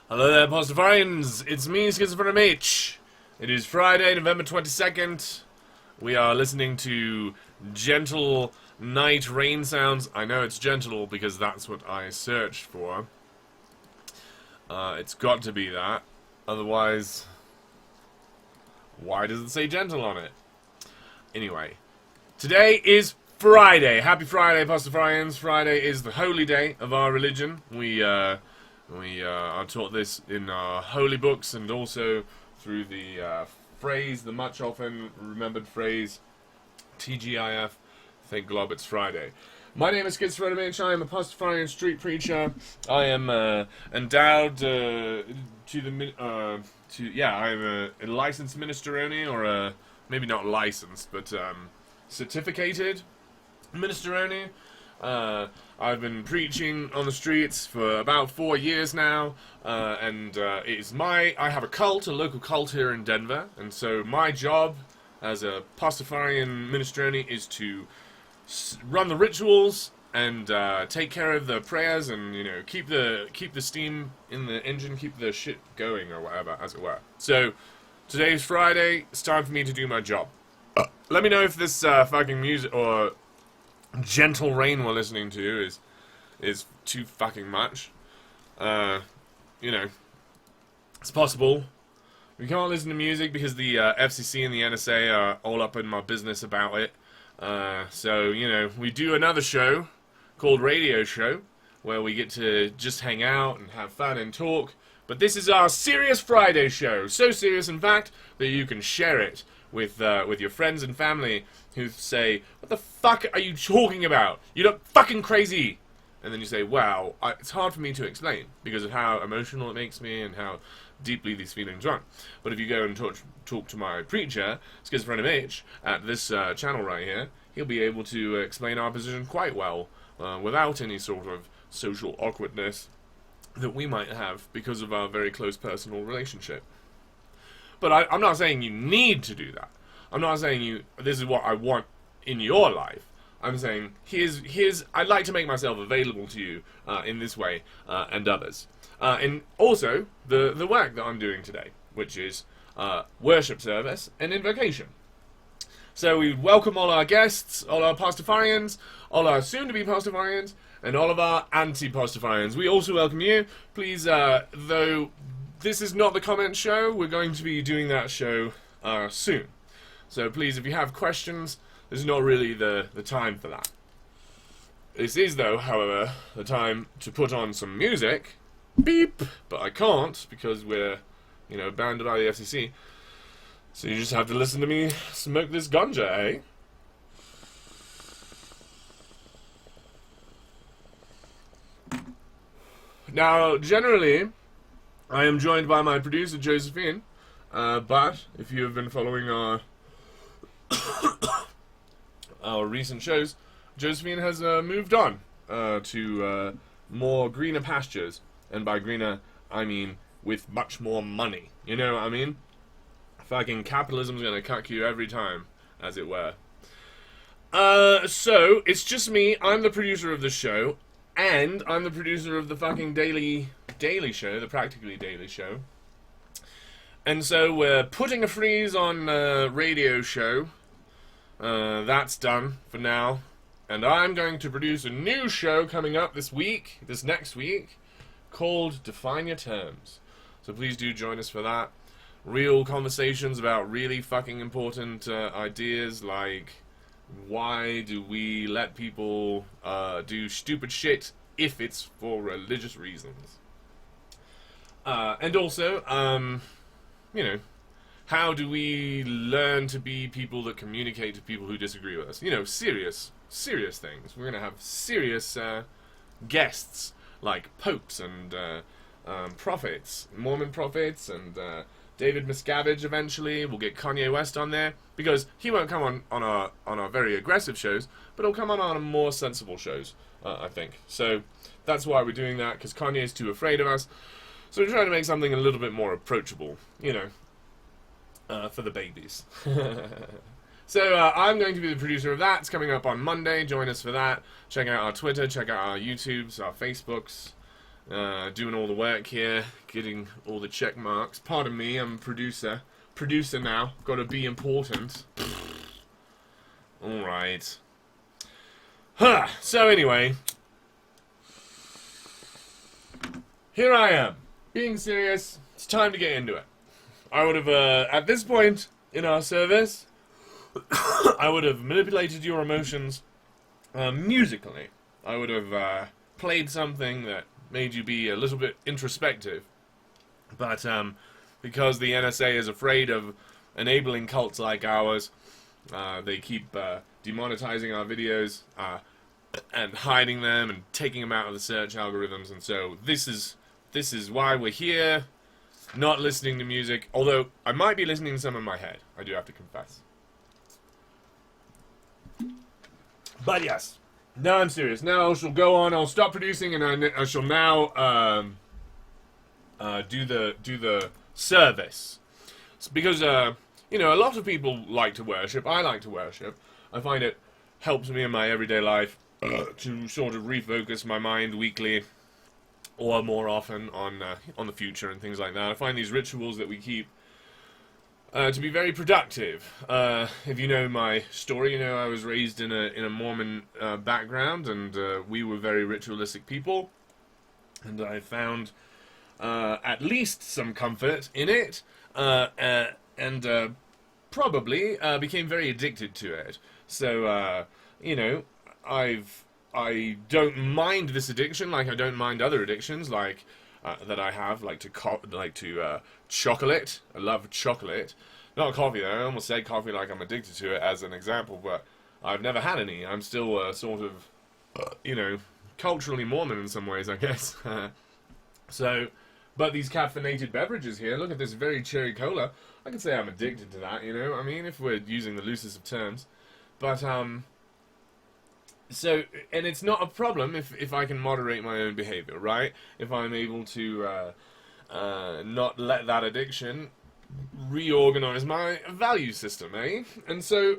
Hello there, Pastafarians. It's me, Schizophrenic H. It is Friday, November 22nd. We are listening to gentle night rain sounds. I know it's gentle because that's what I searched for. It's got to be that. Otherwise, why does it say gentle on it? Anyway, today is Friday. Happy Friday, Pastafarians. Friday is the holy day of our religion. We are taught this in our holy books and also through the phrase, the much often remembered phrase, TGIF, thank God it's Friday. My name is Schizophrenic. I am a Pastafarian street preacher. I am endowed I'm a licensed ministeroni, or maybe not licensed, but certificated ministeroni. I've been preaching on the streets for about 4 years now, and I have a cult, a local cult here in Denver, and so my job as a Pastafarian minestrone is to run the rituals and take care of the prayers, and keep the steam in the engine, keep the shit going, or whatever, as it were. So today's Friday. It's time for me to do my job. Let me know if this fucking music or gentle rain we're listening to is too fucking much. It's possible. We can't listen to music because the FCC and the NSA are all up in my business about it. So we do another show called Radio Show, where we get to just hang out and have fun and talk. But this is our Serious Friday show. So serious, in fact, that you can share it with your friends and family who say, "What the fuck are you talking about? You look fucking crazy." And then you say, "Wow, it's hard for me to explain because of how emotional it makes me and how deeply these feelings run." But if you go and talk to my preacher, Schizophrenic H, at this channel right here, he'll be able to explain our position quite well, without any sort of social awkwardness that we might have because of our very close personal relationship. But I'm not saying you need to do that. I'm not saying this is what I want in your life. I'm saying I'd like to make myself available to you in this way and others. And also the work that I'm doing today, which is worship service and invocation. So we welcome all our guests, all our Pastafarians, all our soon-to-be Pastafarians, and all of our anti-Pastafarians. We also welcome you. Please, though this is not the comment show, we're going to be doing that show soon. So please, if you have questions, this is not really the time for that. This is, though, however, the time to put on some music. Beep! But I can't, because we're, banned by the FCC. So you just have to listen to me smoke this ganja, eh? Now, generally, I am joined by my producer, Josephine, but if you have been following our our recent shows, Josephine has moved on to more greener pastures, and by greener, I mean with much more money. You know what I mean? Fucking capitalism's gonna cuck you every time, as it were. So, it's just me. I'm the producer of the show, and I'm the producer of the fucking daily show, the Practically Daily Show. And so we're putting a freeze on Radio Show. That's done for now. And I'm going to produce a new show coming up this next week, called Define Your Terms. So please do join us for that. Real conversations about really fucking important ideas, like why do we let people do stupid shit if it's for religious reasons? And also, how do we learn to be people that communicate to people who disagree with us? Serious things. We're going to have serious guests, like popes and prophets, Mormon prophets, and David Miscavige eventually. We'll get Kanye West on there, because he won't come on our very aggressive shows, but he'll come on our more sensible shows, I think. So that's why we're doing that, because Kanye's too afraid of us. So we're trying to make something a little bit more approachable, for the babies. So I'm going to be the producer of that. It's coming up on Monday. Join us for that. Check out our Twitter, check out our YouTubes, our Facebooks, doing all the work here, getting all the check marks. Pardon me, I'm a producer. Producer now. Got to be important. Alright. Huh. So anyway, here I am, being serious. It's time to get into it. I would have, at this point in our service, I would have manipulated your emotions musically. I would have played something that made you be a little bit introspective. But because the NSA is afraid of enabling cults like ours, they keep demonetizing our videos and hiding them and taking them out of the search algorithms. And so this is why we're here, not listening to music. Although I might be listening to some in my head, I do have to confess. But yes, now I'm serious. Now I shall go on. I'll stop producing, and I shall now do the service. It's because you know, a lot of people like to worship. I like to worship. I find it helps me in my everyday life to sort of refocus my mind weekly or more often on the future and things like that. I find these rituals that we keep to be very productive. If you know my story, you know I was raised in a Mormon background, and we were very ritualistic people, and I found at least some comfort in it, and probably became very addicted to it. So you know, I don't mind this addiction like I don't mind other addictions like that I have, like to chocolate. I love chocolate. Not coffee though. I almost said coffee like I'm addicted to it as an example, but I've never had any. I'm still sort of, you know, culturally Mormon in some ways, I guess. So, but these caffeinated beverages here, look at this very cherry cola. I can say I'm addicted to that, you know. I mean, if we're using the loosest of terms. But, so, and it's not a problem if I can moderate my own behavior, right? If I'm able to not let that addiction reorganize my value system, eh? And so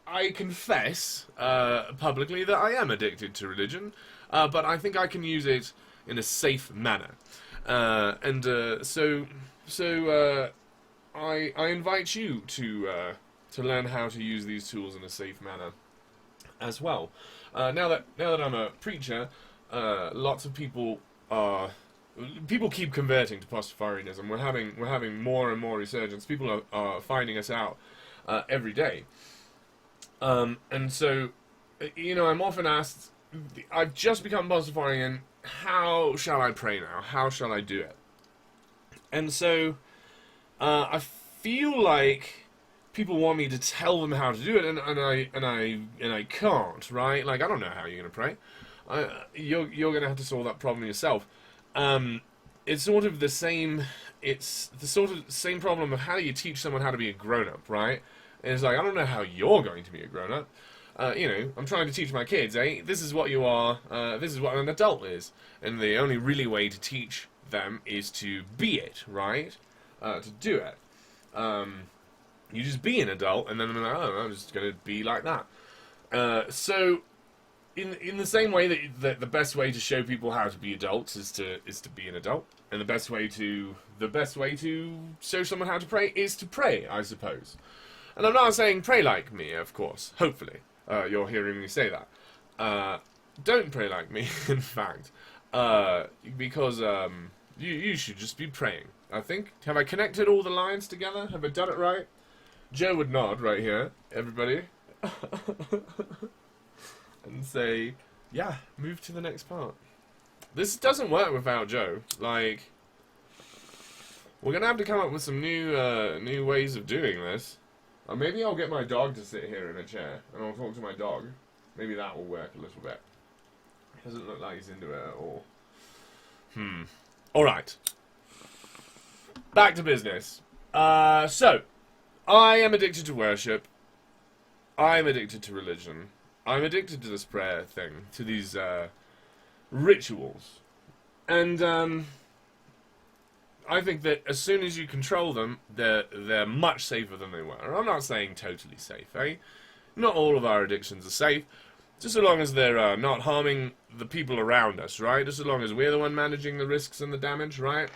I confess publicly that I am addicted to religion, but I think I can use it in a safe manner. So I invite you to learn how to use these tools in a safe manner as well. Now that I'm a preacher, lots of people keep converting to Pastafarianism. We're having more and more resurgence. People are finding us out every day. And so, you know, I'm often asked, I've just become Pastafarian, how shall I pray now? How shall I do it? And so, I feel like people want me to tell them how to do it, and I can't, right? Like, I don't know how you're gonna pray. You're gonna have to solve that problem yourself. It's sort of the same. It's the sort of same problem of how do you teach someone how to be a grown-up, right? And it's like, I don't know how you're going to be a grown-up. You know, I'm trying to teach my kids, this is what you are. This is what an adult is, and the only really way to teach them is to be it, right? To do it. You just be an adult, and then I'm like, oh, I'm just going to be like that. So, in the same way that the best way to show people how to be adults is to be an adult, and the best way to show someone how to pray is to pray, I suppose. And I'm not saying pray like me, of course. Hopefully, you're hearing me say that. Don't pray like me, in fact, because you should just be praying. I think. Have I connected all the lines together? Have I done it right? Joe would nod right here, everybody, and say, yeah, move to the next part. This doesn't work without Joe. Like, we're going to have to come up with some new ways of doing this. Or maybe I'll get my dog to sit here in a chair, and I'll talk to my dog. Maybe that will work a little bit. Doesn't look like he's into it at all. Alright. Back to business. So, I am addicted to worship. I'm addicted to religion. I'm addicted to this prayer thing, to these rituals. And I think that as soon as you control them, they're much safer than they were. I'm not saying totally safe, eh? Not all of our addictions are safe, Just so long as they're not harming the people around us, right? Just so long as we're the one managing the risks and the damage, right?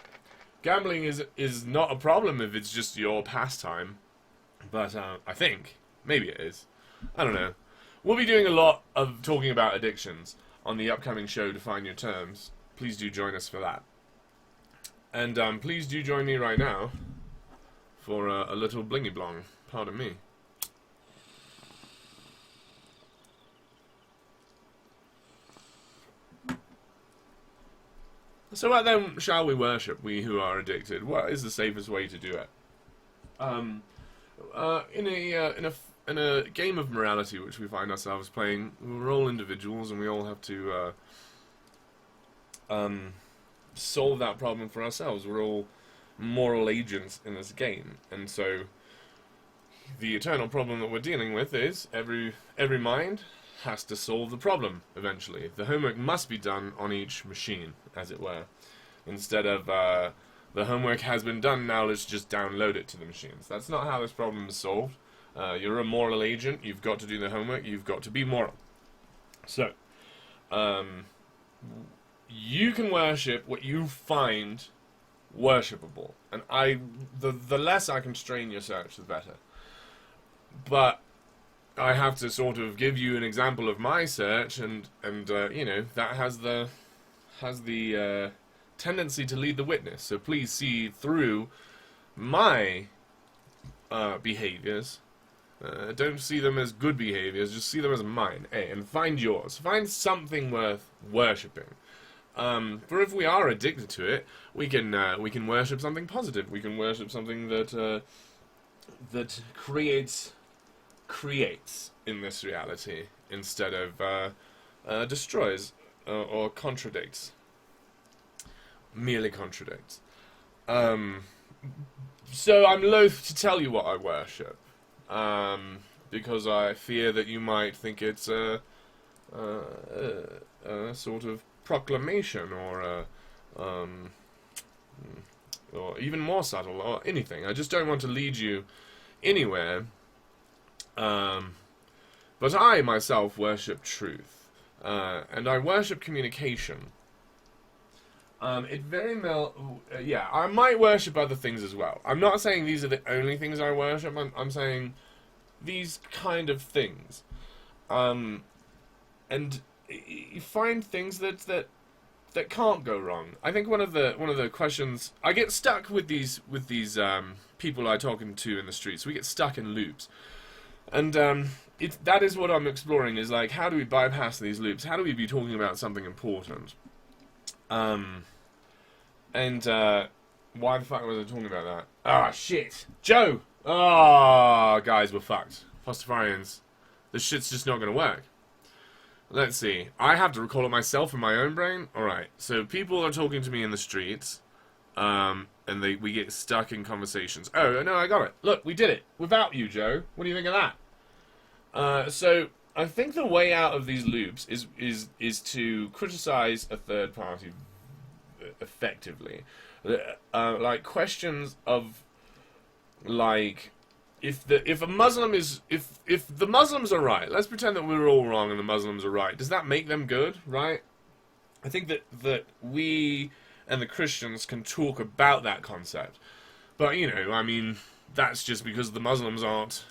Gambling is not a problem if it's just your pastime. But I think maybe it is. I don't know. We'll be doing a lot of talking about addictions on the upcoming show, Define Your Terms. Please do join us for that. And please do join me right now for a little blingy blong. Pardon me. So what then shall we worship, we who are addicted? What is the safest way to do it? In a game of morality which we find ourselves playing, we're all individuals and we all have to solve that problem for ourselves. We're all moral agents in this game, and so the eternal problem that we're dealing with is every mind has to solve the problem eventually. The homework must be done on each machine, as it were, instead of the homework has been done, now let's just download it to the machines. That's not how this problem is solved. You're a moral agent, you've got to do the homework, you've got to be moral. So, you can worship what you find worshipable. And the less I constrain your search, the better. But I have to sort of give you an example of my search, and you know, that has the tendency to lead the witness. So please see through my behaviors. Don't see them as good behaviors, just see them as mine. And find yours. Find something worth worshipping. For if we are addicted to it, we can worship something positive. We can worship something that creates in this reality instead of destroys or contradicts. Merely contradicts. So I'm loath to tell you what I worship, because I fear that you might think it's a sort of proclamation or even more subtle or anything. I just don't want to lead you anywhere. But I myself worship truth, and I worship communication. It very well, yeah, I might worship other things as well. I'm not saying these are the only things I worship. I'm saying these kind of things, and you find things that can't go wrong. I think one of the questions I get stuck with these people I talking to in the streets. We get stuck in loops, and that is what I'm exploring. Is like, how do we bypass these loops? How do we be talking about something important? Why the fuck was I talking about that? Ah, shit, Joe. Ah, guys, we're fucked. Pastafarians, this shit's just not gonna work. Let's see. I have to recall it myself in my own brain. Alright, so people are talking to me in the streets, and we get stuck in conversations. Oh, no, I got it. Look, we did it. Without you, Joe. What do you think of that? So, I think the way out of these loops is to criticize a third party effectively. Like, questions of, like, if the Muslims are right, let's pretend that we're all wrong and the Muslims are right. Does that make them good, right? I think that we and the Christians can talk about that concept, but you know, I mean, that's just because the Muslims aren't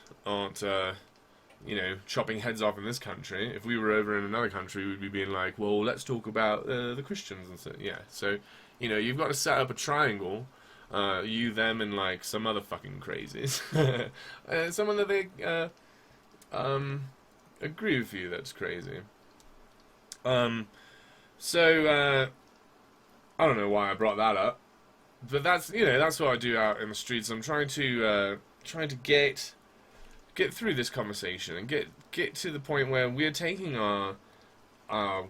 you know, chopping heads off in this country. If we were over in another country, we'd be being like, well, let's talk about the Christians and so yeah. So you know, you've got to set up a triangle. You, them, and like some other fucking crazies. Someone that they agree with you that's crazy. So I don't know why I brought that up, but that's, you know, that's what I do out in the streets. I'm trying to get through this conversation and get to the point where we're taking our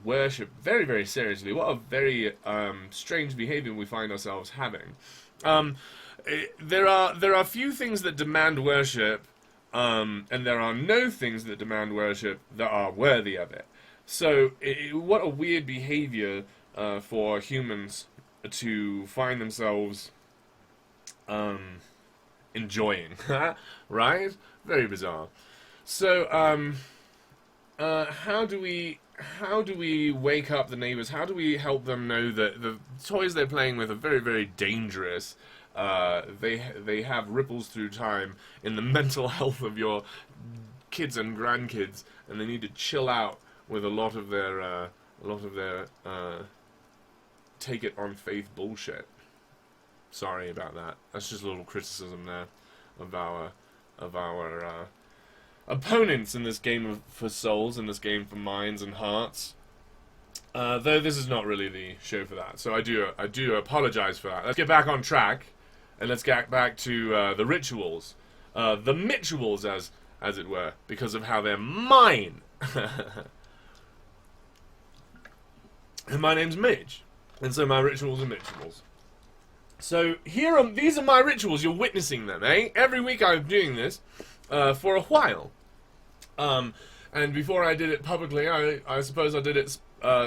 worship very, very seriously. What a very strange behavior we find ourselves having. There are few things that demand worship, and there are no things that demand worship that are worthy of it. So, what a weird behavior for humans to find themselves enjoying, right? Very bizarre. So, how do we wake up the neighbors? How do we help them know that the toys they're playing with are very, very dangerous? They have ripples through time in the mental health of your kids and grandkids, and they need to chill out with a lot of their take it on faith bullshit. Sorry about that. That's just a little criticism there of our opponents in this game for souls, in this game for minds and hearts. Though this is not really the show for that, so I do apologize for that. Let's get back on track, and let's get back to the rituals, the Mitchellals, as it were, because of how they're mine. And my name's Midge, and so my rituals are Mitchellals. So these are my rituals. You're witnessing them, eh? Every week I'm doing this for a while. And before I did it publicly, I suppose I did it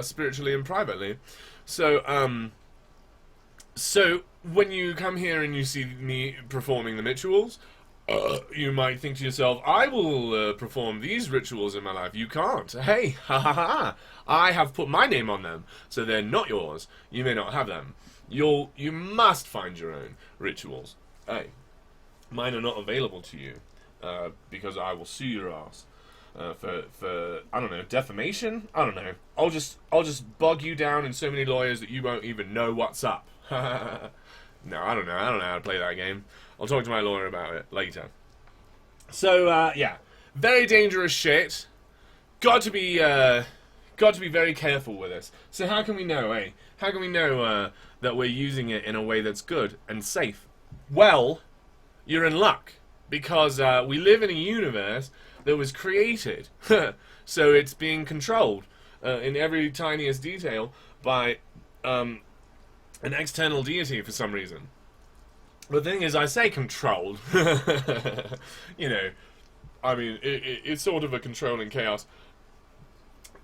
spiritually and privately. So when you come here and you see me performing the rituals, you might think to yourself, I will perform these rituals in my life. You can't. Hey, ha ha ha. I have put my name on them, so they're not yours. You may not have them. You must find your own rituals. Hey, mine are not available to you, because I will sue your ass. For I don't know, defamation? I don't know. I'll just bog you down in so many lawyers that you won't even know what's up. No, I don't know how to play that game. I'll talk to my lawyer about it later. So yeah, very dangerous shit. Got to be very careful with this. So how can we know, eh? How can we know that we're using it in a way that's good and safe? Well, you're in luck, because we live in a universe that was created, so it's being controlled in every tiniest detail by an external deity for some reason. The thing is, I say controlled. You know, I mean, it's sort of a controlling chaos.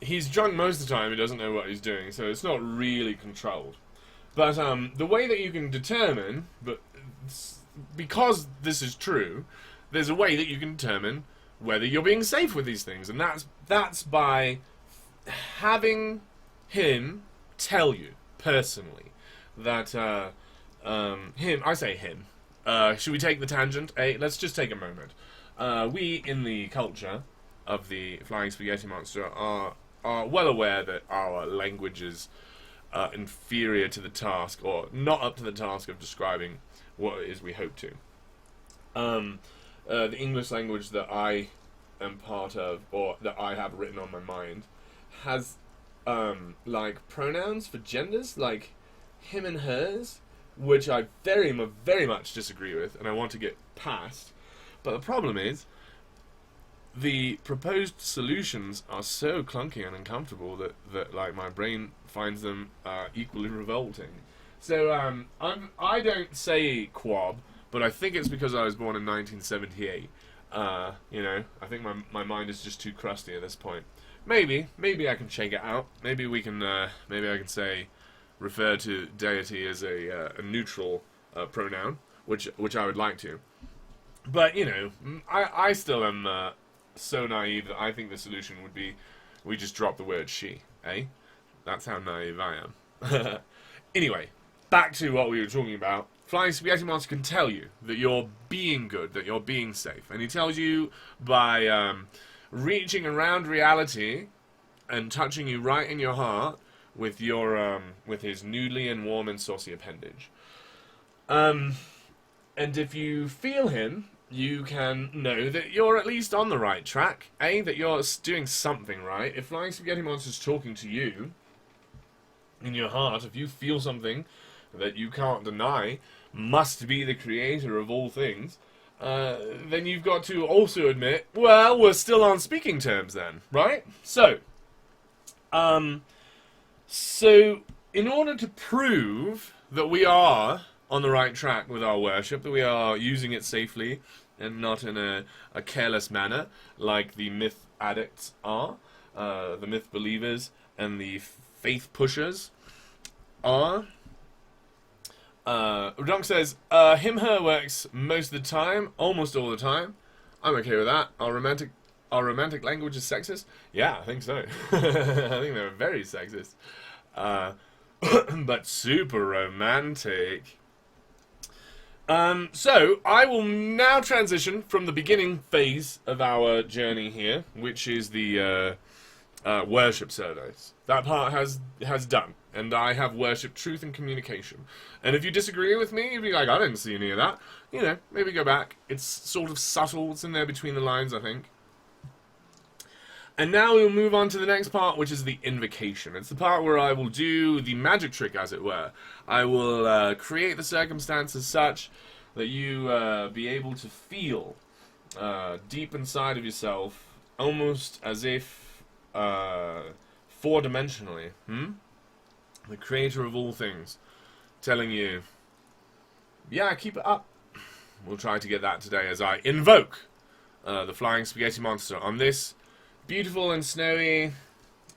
He's drunk most of the time, he doesn't know what he's doing, so it's not really controlled. But the way that you can determine, because this is true, there's a way that you can determine whether you're being safe with these things, and that's by having him tell you personally that I say him. Should we take the tangent? Let's just take a moment. We in the culture of the Flying Spaghetti Monster are well aware that our language is inferior to the task, or not up to the task of describing what it is we hope to. The English language that I am part of, or that I have written on my mind, has like pronouns for genders, like him and hers, which I very much disagree with, and I want to get past. But the problem is, the proposed solutions are so clunky and uncomfortable that like my brain finds them equally revolting. So I don't say quab, but I think it's because I was born in 1978. You know, I think my mind is just too crusty at this point. Maybe I can shake it out. Maybe we can. Maybe I can say, refer to deity as a neutral pronoun, which I would like to. But you know, I still am so naive that I think the solution would be we just drop the word she. Eh? That's how naive I am. Anyway, back to what we were talking about. Flying Spaghetti Monster can tell you that you're being good, that you're being safe. And he tells you by reaching around reality and touching you right in your heart with your with his noodly and warm and saucy appendage. And if you feel him, you can know that you're at least on the right track, that you're doing something right. If Flying Spaghetti Monster's talking to you in your heart, if you feel something that you can't deny must be the creator of all things, then you've got to also admit, well, we're still on speaking terms then, right? So in order to prove that we are on the right track with our worship, that we are using it safely and not in a careless manner like the myth addicts are, the myth believers and the faith pushers are. Redonk says, him, her works most of the time, almost all the time. I'm okay with that. Our romantic our romantic language is sexist? Yeah, I think so. I think they're very sexist. But super romantic. So, I will now transition from the beginning phase of our journey here, which is the worship surveys. That part has done, and I have worshipped truth and communication. And if you disagree with me, you'd be like, I didn't see any of that. You know, maybe go back. It's sort of subtle. It's in there between the lines, I think. And now we'll move on to the next part, which is the invocation. It's the part where I will do the magic trick, as it were. I will create the circumstances such that you be able to feel deep inside of yourself, almost as if four-dimensionally, the creator of all things, telling you, yeah, keep it up. We'll try to get that today as I invoke the flying spaghetti monster on this beautiful and snowy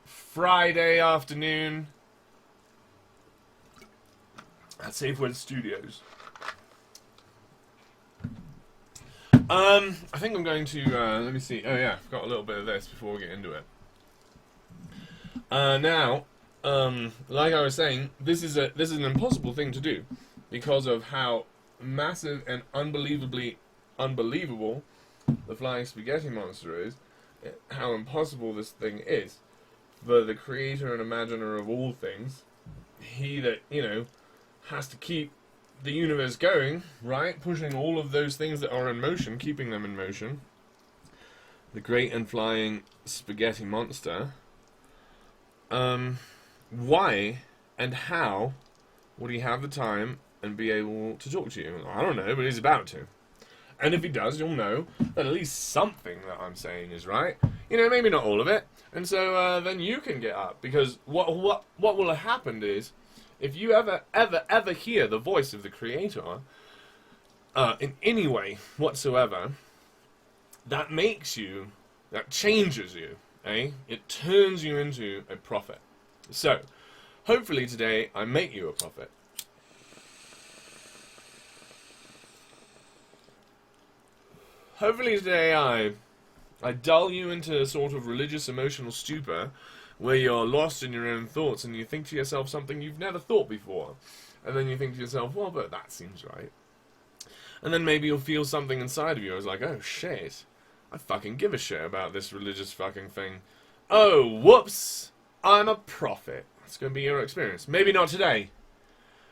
Friday afternoon at Safeway Studios. I think I'm going to, let me see. Oh yeah, I've got a little bit of this before we get into it. Now, like I was saying, this is an impossible thing to do because of how massive and unbelievably unbelievable the flying spaghetti monster is. How impossible this thing is for the creator and imaginer of all things. He that, you know, has to keep the universe going, right? Pushing all of those things that are in motion, keeping them in motion. The great and flying spaghetti monster. Why and how would he have the time and be able to talk to you? I don't know, but he's about to. And if he does, you'll know that at least something that I'm saying is right. You know, maybe not all of it. And so then you can get up. Because what will have happened is, if you ever hear the voice of the Creator, in any way whatsoever, that changes you, eh? It turns you into a prophet. So, hopefully today I make you a prophet. Hopefully today I dull you into a sort of religious emotional stupor where you're lost in your own thoughts and you think to yourself something you've never thought before. And then you think to yourself, well, but that seems right. And then maybe you'll feel something inside of you. It's like, oh shit, I fucking give a shit about this religious fucking thing. Oh, whoops, I'm a prophet. That's going to be your experience. Maybe not today.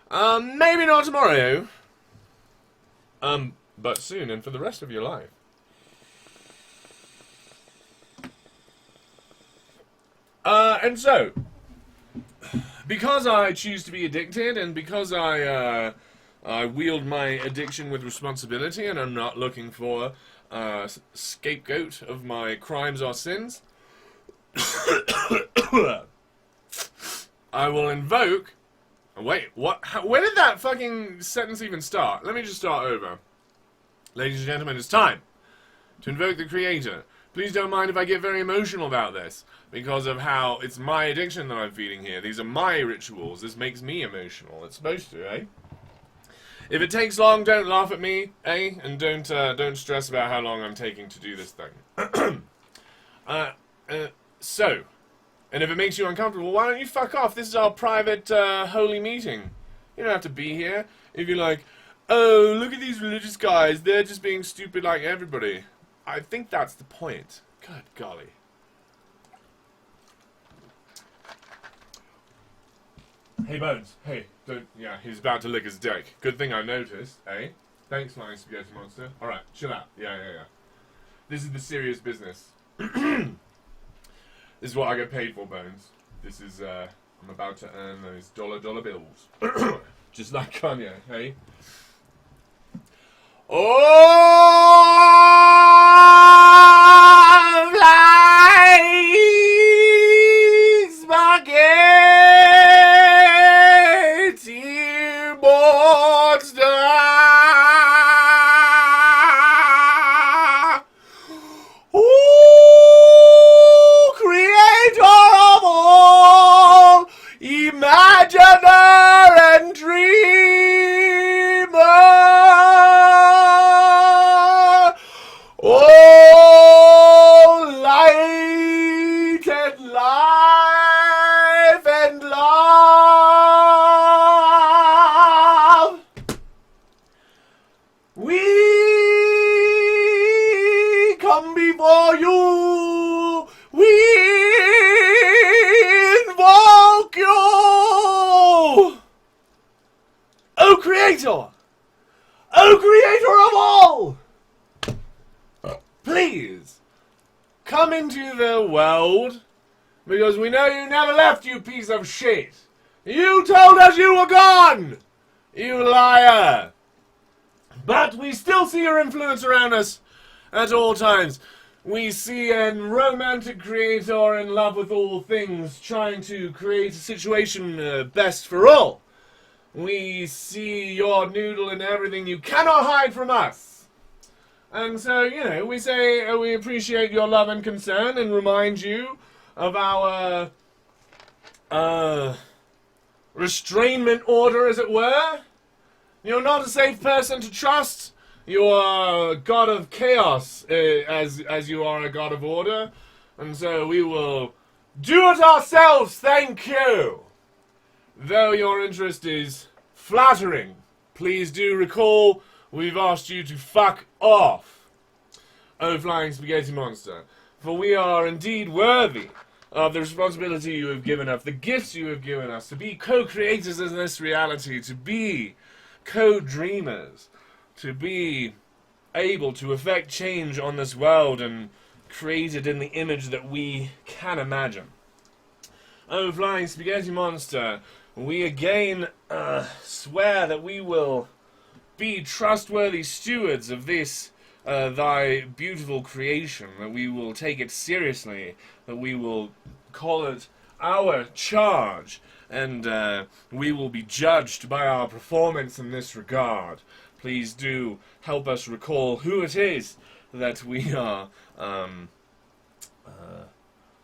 Maybe not tomorrow. But soon and for the rest of your life. And so, because I choose to be addicted, and because I wield my addiction with responsibility, and I'm not looking for a scapegoat of my crimes or sins, I will invoke... Wait, what? Where did that fucking sentence even start? Let me just start over. Ladies and gentlemen, it's time to invoke the Creator. Please don't mind if I get very emotional about this, because of how it's my addiction that I'm feeding here. These are my rituals. This makes me emotional. It's supposed to, eh? If it takes long, don't laugh at me, eh? And don't stress about how long I'm taking to do this thing. So, and if it makes you uncomfortable, why don't you fuck off? This is our private, holy meeting. You don't have to be here. If you're like, oh, look at these religious guys, they're just being stupid like everybody. I think that's the point. Good golly. Hey, Bones. Hey, don't... Yeah, he's about to lick his dick. Good thing I noticed, eh? Thanks, Flying Spaghetti Monster. Alright, chill out. Yeah. This is the serious business. This is what I get paid for, Bones. This is, I'm about to earn those dollar bills. Just like Kanye, hey? Oh, flying spaghetti monster. Oh, creator of all, imaginer and dreamer. Oh, come before you. We invoke you. O Creator! O Creator of all! Please, come into the world, because we know you never left, you piece of shit. You told us you were gone, you liar. But we still see your influence around us at all times. We see a romantic creator in love with all things, trying to create a situation best for all. We see your noodle in everything you cannot hide from us. And so, you know, we say we appreciate your love and concern and remind you of our restrainment order, as it were. You're not a safe person to trust. You are a god of chaos, as you are a god of order. And so we will do it ourselves, thank you. Though your interest is flattering, please do recall we've asked you to fuck off, O Flying Spaghetti Monster. For we are indeed worthy of the responsibility you have given us, the gifts you have given us, to be co-creators in this reality, to be co-dreamers, to be able to effect change on this world and create it in the image that we can imagine. O Flying Spaghetti Monster, we again swear that we will be trustworthy stewards of this, thy beautiful creation, that we will take it seriously, that we will call it our charge, and we will be judged by our performance in this regard. Please do help us recall who it is that we are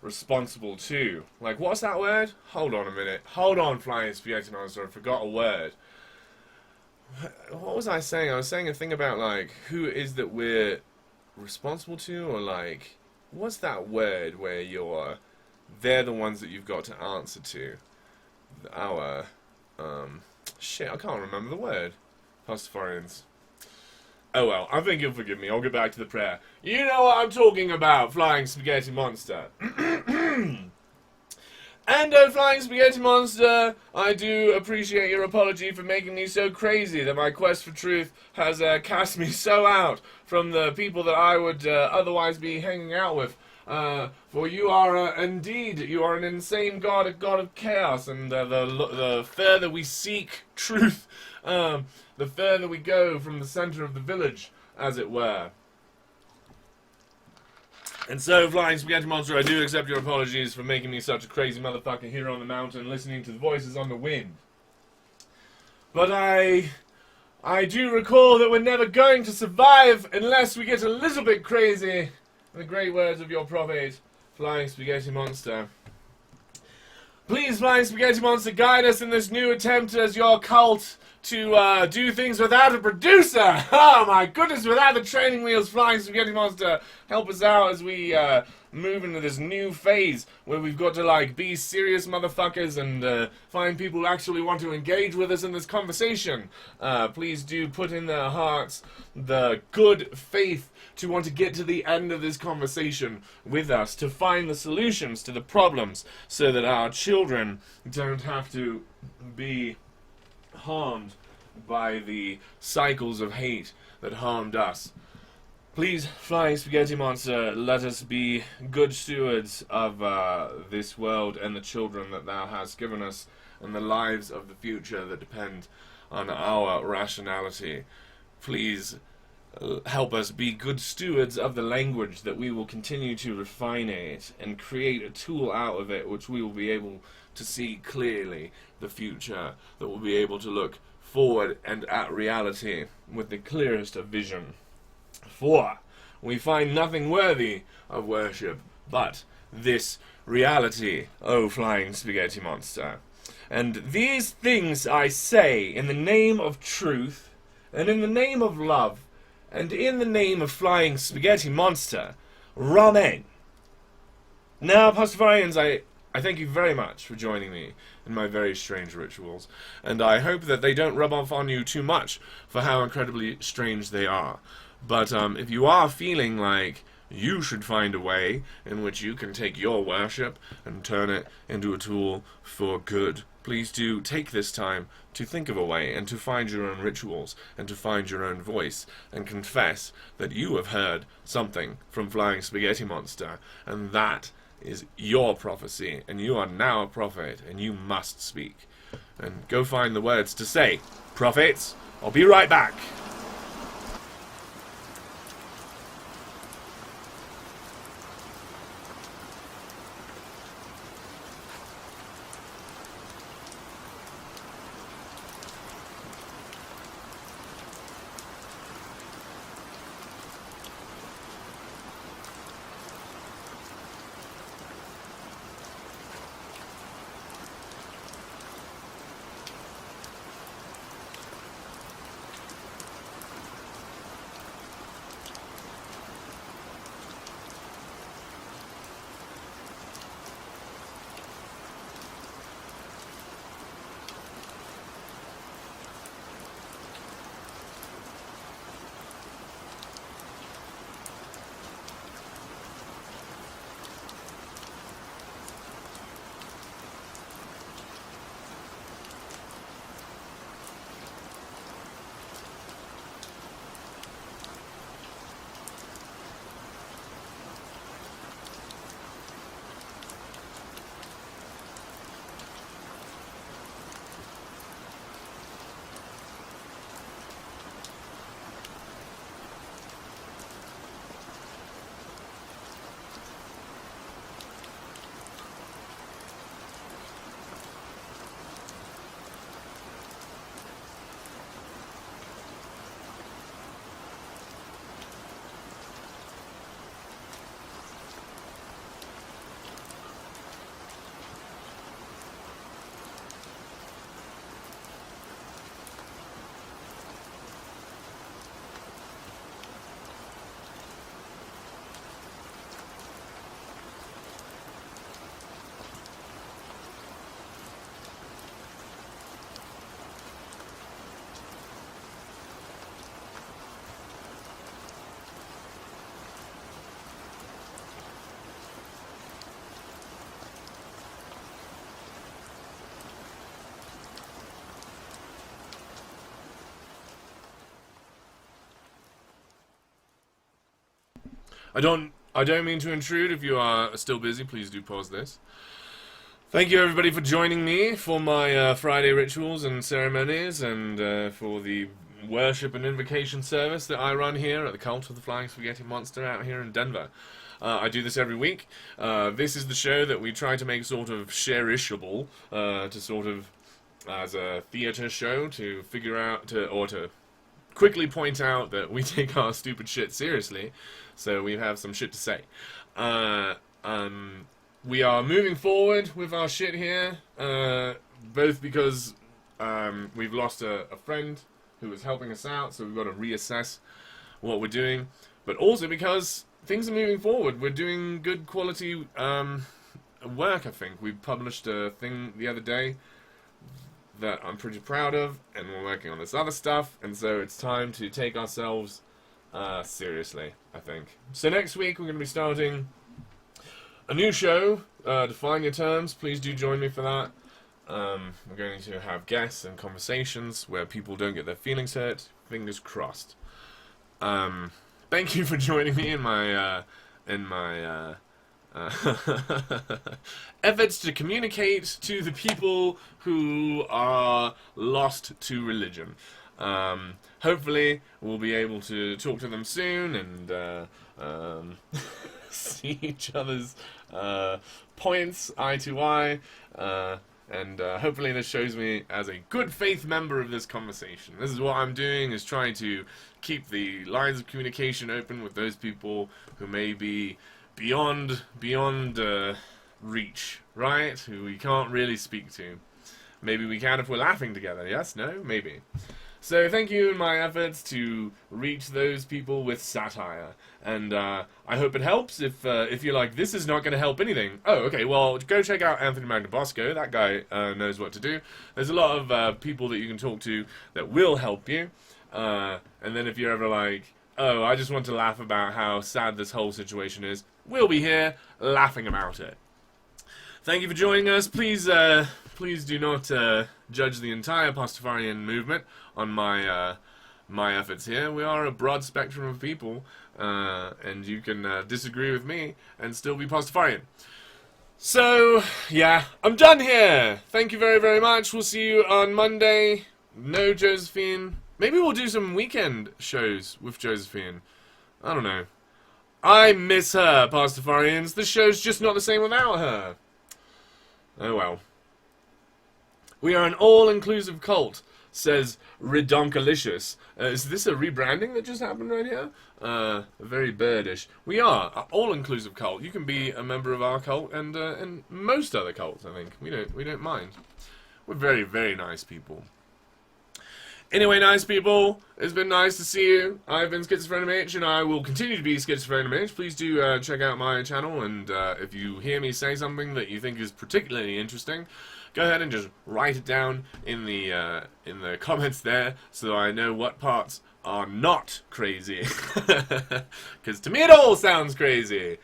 responsible to. Like, what's that word? Hold on a minute. Hold on, Flying Spaghetti Monster. I forgot a word. What was I saying? I was saying a thing about, like, who it is that we're responsible to, or, like, what's that word where they're the ones that you've got to answer to? Shit, I can't remember the word. Pastafarians. Oh well, I think you'll forgive me. I'll get back to the prayer. You know what I'm talking about, Flying Spaghetti Monster. And Flying Spaghetti Monster, I do appreciate your apology for making me so crazy that my quest for truth has cast me so out from the people that I would otherwise be hanging out with. For you are indeed, you are an insane god, a god of chaos, and the further we seek truth, the further we go from the center of the village, as it were. And so, Flying Spaghetti Monster, I do accept your apologies for making me such a crazy motherfucker here on the mountain, listening to the voices on the wind. But I do recall that we're never going to survive unless we get a little bit crazy. In the great words of your prophet, Flying Spaghetti Monster. Please, Flying Spaghetti Monster, guide us in this new attempt as your cult to do things without a producer. Oh my goodness, without the training wheels, Flying Spaghetti Monster, help us out as we move into this new phase where we've got to, like, be serious motherfuckers and find people who actually want to engage with us in this conversation. Please do put in their hearts the good faith to want to get to the end of this conversation with us, to find the solutions to the problems so that our children don't have to be harmed by the cycles of hate that harmed us. Please, Flying Spaghetti Monster, let us be good stewards of this world and the children that thou hast given us, and the lives of the future that depend on our rationality. Please help us be good stewards of the language, that we will continue to refine it and create a tool out of it which we will be able to see clearly the future, that will be able to look forward and at reality with the clearest of vision. For we find nothing worthy of worship but this reality, O Flying Spaghetti Monster. And these things I say in the name of truth, and in the name of love, and in the name of Flying Spaghetti Monster. Ramen. Now, Pastafarians, I thank you very much for joining me in my very strange rituals, and I hope that they don't rub off on you too much for how incredibly strange they are. But if you are feeling like you should find a way in which you can take your worship and turn it into a tool for good. Please do take this time to think of a way and to find your own rituals and to find your own voice and confess that you have heard something from Flying Spaghetti Monster, and that is your prophecy, and you are now a prophet, and you must speak. And go find the words to say. Prophets, I'll be right back. I don't mean to intrude. If you are still busy, please do pause this. Thank you everybody for joining me for my Friday rituals and ceremonies, and for the worship and invocation service that I run here at the Cult of the Flying Spaghetti Monster out here in Denver. I do this every week. This is the show that we try to make sort of sharishable, to sort of as a theater show to figure out to quickly point out that we take our stupid shit seriously, so we have some shit to say. We are moving forward with our shit here, both because we've lost a friend who was helping us out, so we've got to reassess what we're doing, but also because things are moving forward. We're doing good quality work, I think. We published a thing the other day that I'm pretty proud of, and we're working on this other stuff, and so it's time to take ourselves seriously, I think. So next week we're going to be starting a new show, Define Your Terms. Please do join me for that. We're going to have guests and conversations where people don't get their feelings hurt. Fingers crossed. Thank you for joining me in my efforts to communicate to the people who are lost to religion. Hopefully we'll be able to talk to them soon and see each other's points eye to eye, and hopefully this shows me as a good faith member of this conversation. This is what I'm doing, is trying to keep the lines of communication open with those people who may be beyond reach, right? Who we can't really speak to. Maybe we can if we're laughing together. Yes? No? Maybe. So thank you in my efforts to reach those people with satire, and I hope it helps. If you're like, this is not going to help anything, oh, okay, well, go check out Anthony Magnabosco. That guy knows what to do. There's a lot of people that you can talk to that will help you, and then if you're ever like, oh, I just want to laugh about how sad this whole situation is, we'll be here laughing about it. Thank you for joining us. Please, please do not judge the entire Pastafarian movement on my my efforts here. We are a broad spectrum of people, and you can disagree with me and still be Pastafarian. So, yeah, I'm done here. Thank you very, very much. We'll see you on Monday. No Josephine. Maybe we'll do some weekend shows with Josephine. I don't know. I miss her, Pastafarians. The show's just not the same without her. Oh well. We are an all-inclusive cult, says Redonkalicious. Is this a rebranding that just happened right here? Very birdish. We are an all-inclusive cult. You can be a member of our cult and most other cults, I think. We don't mind. We're very, very nice people. Anyway, nice people, it's been nice to see you. I've been SchizophrenicMH, and I will continue to be SchizophrenicMH. Please do check out my channel, and if you hear me say something that you think is particularly interesting, go ahead and just write it down in the comments there, so I know what parts are not crazy. Because to me it all sounds crazy.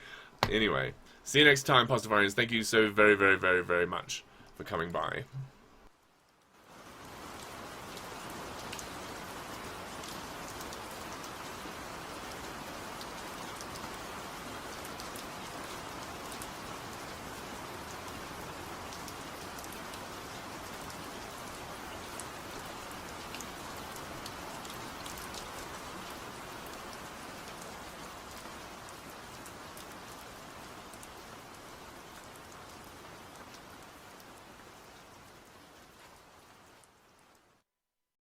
Anyway, see you next time, Pastafarians. Thank you so very, very, very, very much for coming by.